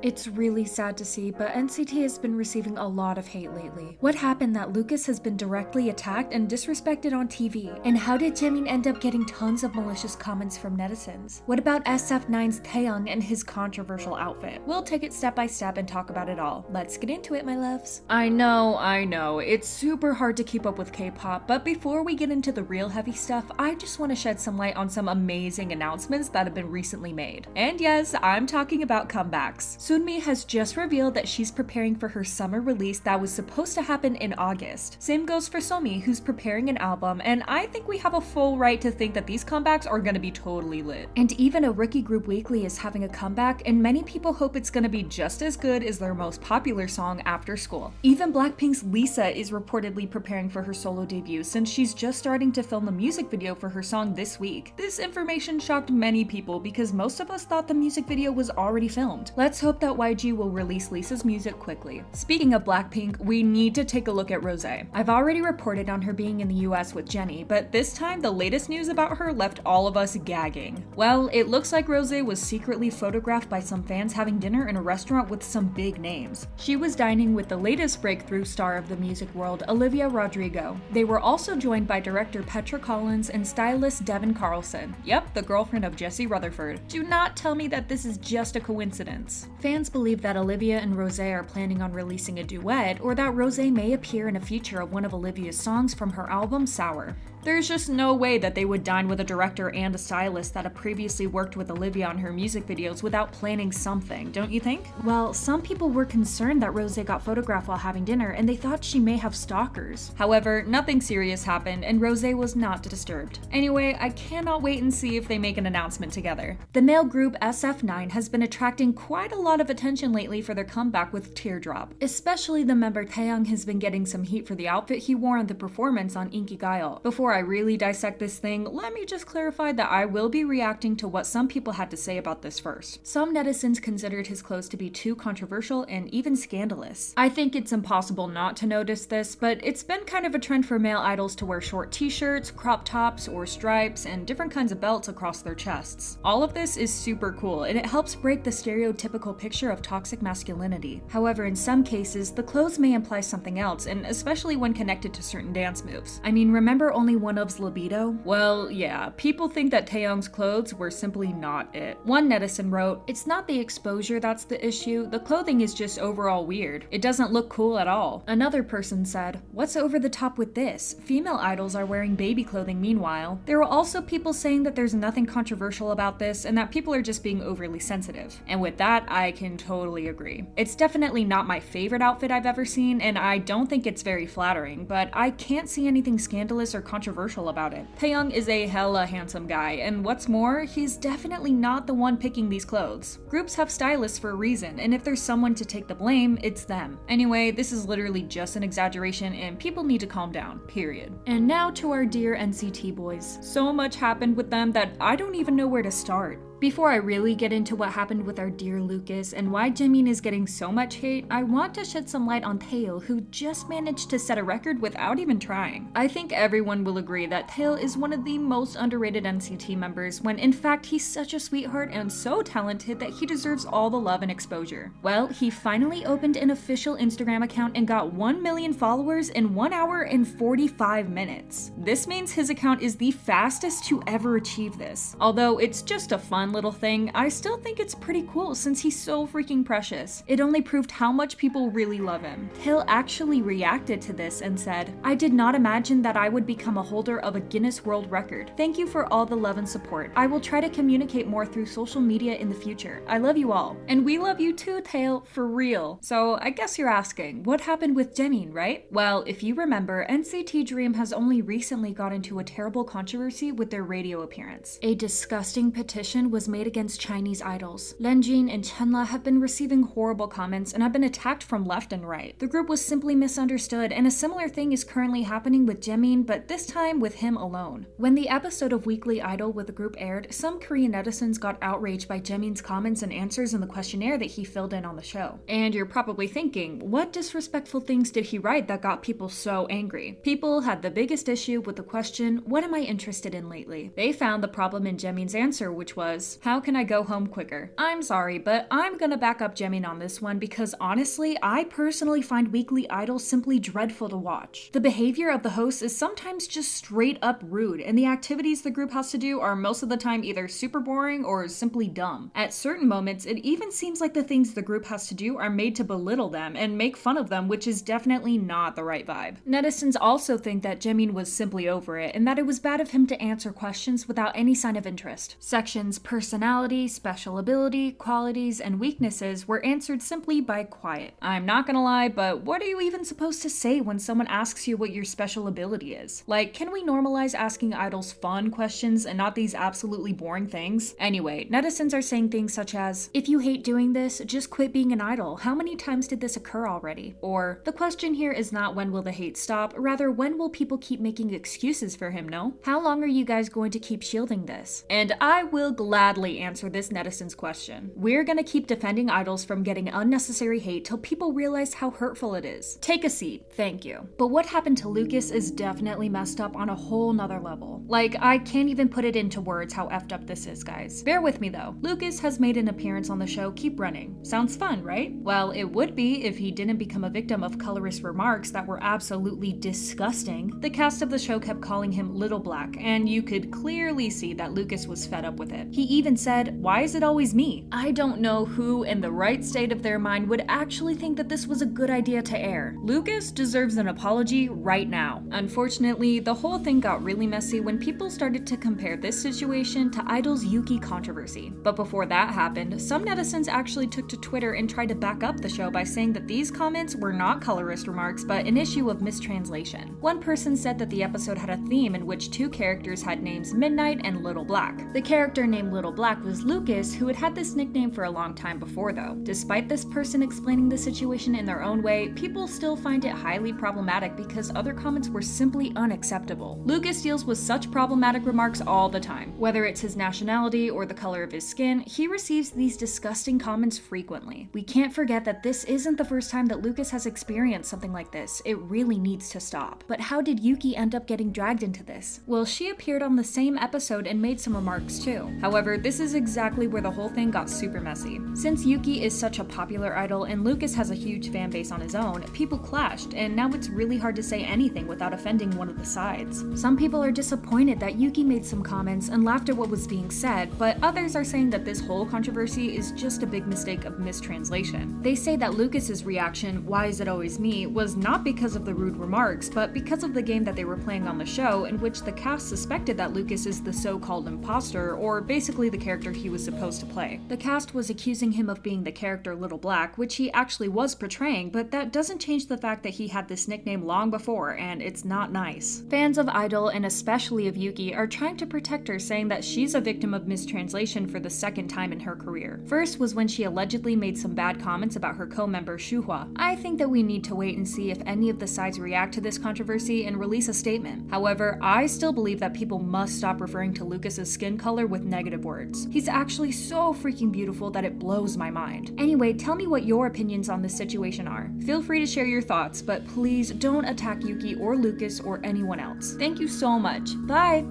It's really sad to see, but NCT has been receiving a lot of hate lately. What happened that Lucas has been directly attacked and disrespected on TV? And how did Jaemin end up getting tons of malicious comments from netizens? What about SF9's Taeyang and his controversial outfit? We'll take it step by step and talk about it all. Let's get into it, my loves. I know, it's super hard to keep up with K-pop, but before we get into the real heavy stuff, I just want to shed some light on some amazing announcements that have been recently made. And yes, I'm talking about comebacks. Sunmi has just revealed that she's preparing for her summer release that was supposed to happen in August. Same goes for Somi, who's preparing an album, and I think we have a full right to think that these comebacks are gonna be totally lit. And even a rookie group weekly is having a comeback, and many people hope it's gonna be just as good as their most popular song, After School. Even Blackpink's Lisa is reportedly preparing for her solo debut since she's just starting to film the music video for her song this week. This information shocked many people because most of us thought the music video was already filmed. Let's hope that YG will release Lisa's music quickly. Speaking of Blackpink, we need to take a look at Rosé. I've already reported on her being in the US with Jennie, but this time the latest news about her left all of us gagging. Well, it looks like Rosé was secretly photographed by some fans having dinner in a restaurant with some big names. She was dining with the latest breakthrough star of the music world, Olivia Rodrigo. They were also joined by director Petra Collins and stylist Devin Carlson. Yep, the girlfriend of Jesse Rutherford. Do not tell me that this is just a coincidence. Fans believe that Olivia and Rosé are planning on releasing a duet, or that Rosé may appear in a feature of one of Olivia's songs from her album Sour. There's just no way that they would dine with a director and a stylist that have previously worked with Olivia on her music videos without planning something, don't you think? Well, some people were concerned that Rosé got photographed while having dinner and they thought she may have stalkers. However, nothing serious happened and Rosé was not disturbed. Anyway, I cannot wait and see if they make an announcement together. The male group SF9 has been attracting quite a lot of attention lately for their comeback with Teardrop. Especially the member Taeyang has been getting some heat for the outfit he wore on the performance on Inkigayo. Before I really dissect this thing, let me just clarify that I will be reacting to what some people had to say about this first. Some netizens considered his clothes to be too controversial and even scandalous. I think it's impossible not to notice this, but it's been kind of a trend for male idols to wear short t-shirts, crop tops, or stripes, and different kinds of belts across their chests. All of this is super cool, and it helps break the stereotypical picture of toxic masculinity. However, in some cases, the clothes may imply something else, and especially when connected to certain dance moves. I mean, remember Only One of's libido? Well, yeah, people think that Taeyang's clothes were simply not it. One netizen wrote, "It's not the exposure that's the issue, the clothing is just overall weird. It doesn't look cool at all." Another person said, "What's over the top with this? Female idols are wearing baby clothing meanwhile." There were also people saying that there's nothing controversial about this and that people are just being overly sensitive. And with that, I can totally agree. It's definitely not my favorite outfit I've ever seen, and I don't think it's very flattering, but I can't see anything scandalous or controversial about it. Taeyang is a hella handsome guy, and what's more, he's definitely not the one picking these clothes. Groups have stylists for a reason, and if there's someone to take the blame, it's them. Anyway, this is literally just an exaggeration, and people need to calm down, period. And now to our dear NCT boys. So much happened with them that I don't even know where to start. Before I really get into what happened with our dear Lucas and why Jaemin is getting so much hate, I want to shed some light on Taeil, who just managed to set a record without even trying. I think everyone will agree that Taeil is one of the most underrated NCT members, when in fact he's such a sweetheart and so talented that he deserves all the love and exposure. Well, he finally opened an official Instagram account and got 1 million followers in 1 hour and 45 minutes. This means his account is the fastest to ever achieve this. Although it's just a fun little thing, I still think it's pretty cool since he's so freaking precious. It only proved how much people really love him. Taeil actually reacted to this and said, "I did not imagine that I would become a holder of a Guinness World Record. Thank you for all the love and support. I will try to communicate more through social media in the future. I love you all." And we love you too, Taeil, for real. So I guess you're asking, what happened with Jaemin, right? Well, if you remember, NCT Dream has only recently got into a terrible controversy with their radio appearance. A disgusting petition was made against Chinese idols. Lenjin and Chenla have been receiving horrible comments and have been attacked from left and right. The group was simply misunderstood, and a similar thing is currently happening with Jaemin, but this time with him alone. When the episode of Weekly Idol with the group aired, some Korean netizens got outraged by Jaemin's comments and answers in the questionnaire that he filled in on the show. And you're probably thinking, what disrespectful things did he write that got people so angry? People had the biggest issue with the question, "What am I interested in lately?" They found the problem in Jaemin's answer, which was, is, how can I go home quicker? I'm sorry, but I'm gonna back up Jaemin on this one because honestly, I personally find weekly idols simply dreadful to watch. The behavior of the hosts is sometimes just straight up rude, and the activities the group has to do are most of the time either super boring or simply dumb. At certain moments, it even seems like the things the group has to do are made to belittle them and make fun of them, which is definitely not the right vibe. Netizens also think that Jaemin was simply over it, and that it was bad of him to answer questions without any sign of interest. Sections personality, special ability, qualities, and weaknesses were answered simply by quiet. I'm not gonna lie, but what are you even supposed to say when someone asks you what your special ability is? Like, can we normalize asking idols fun questions and not these absolutely boring things? Anyway, netizens are saying things such as, if you hate doing this, just quit being an idol. How many times did this occur already? Or, the question here is not when will the hate stop, rather when will people keep making excuses for him, no? How long are you guys going to keep shielding this? And I will gladly answer this netizen's question. We're gonna keep defending idols from getting unnecessary hate till people realize how hurtful it is. Take a seat, thank you. But what happened to Lucas is definitely messed up on a whole nother level. Like, I can't even put it into words how effed up this is, guys. Bear with me though. Lucas has made an appearance on the show Keep Running. Sounds fun, right? Well, it would be if he didn't become a victim of colorist remarks that were absolutely disgusting. The cast of the show kept calling him Little Black, and you could clearly see that Lucas was fed up with it. He even said, "Why is it always me?" I don't know who in the right state of their mind would actually think that this was a good idea to air. Lucas deserves an apology right now. Unfortunately, the whole thing got really messy when people started to compare this situation to Idol's Yuki controversy. But before that happened, some netizens actually took to Twitter and tried to back up the show by saying that these comments were not colorist remarks but an issue of mistranslation. One person said that the episode had a theme in which two characters had names Midnight and Little Black. The character named Little Black was Lucas, who had had this nickname for a long time before though. Despite this person explaining the situation in their own way, people still find it highly problematic because other comments were simply unacceptable. Lucas deals with such problematic remarks all the time. Whether it's his nationality or the color of his skin, he receives these disgusting comments frequently. We can't forget that this isn't the first time that Lucas has experienced something like this. It really needs to stop. But how did Yuki end up getting dragged into this? Well, she appeared on the same episode and made some remarks too. However, this is exactly where the whole thing got super messy. Since Yuki is such a popular idol and Lucas has a huge fan base on his own, people clashed, and now it's really hard to say anything without offending one of the sides. Some people are disappointed that Yuki made some comments and laughed at what was being said, but others are saying that this whole controversy is just a big mistake of mistranslation. They say that Lucas's reaction, "Why is it always me?" was not because of the rude remarks, but because of the game that they were playing on the show, in which the cast suspected that Lucas is the so-called imposter, or basically the character he was supposed to play. The cast was accusing him of being the character Little Black, which he actually was portraying, but that doesn't change the fact that he had this nickname long before, and it's not nice. Fans of Idol, and especially of Yuki, are trying to protect her, saying that she's a victim of mistranslation for the second time in her career. First was when she allegedly made some bad comments about her co-member Shuhwa. I think that we need to wait and see if any of the sides react to this controversy and release a statement. However, I still believe that people must stop referring to Lucas's skin color with negative words. He's actually so freaking beautiful that it blows my mind. Anyway, tell me what your opinions on this situation are. Feel free to share your thoughts, but please don't attack Yuki or Lucas or anyone else. Thank you so much. Bye!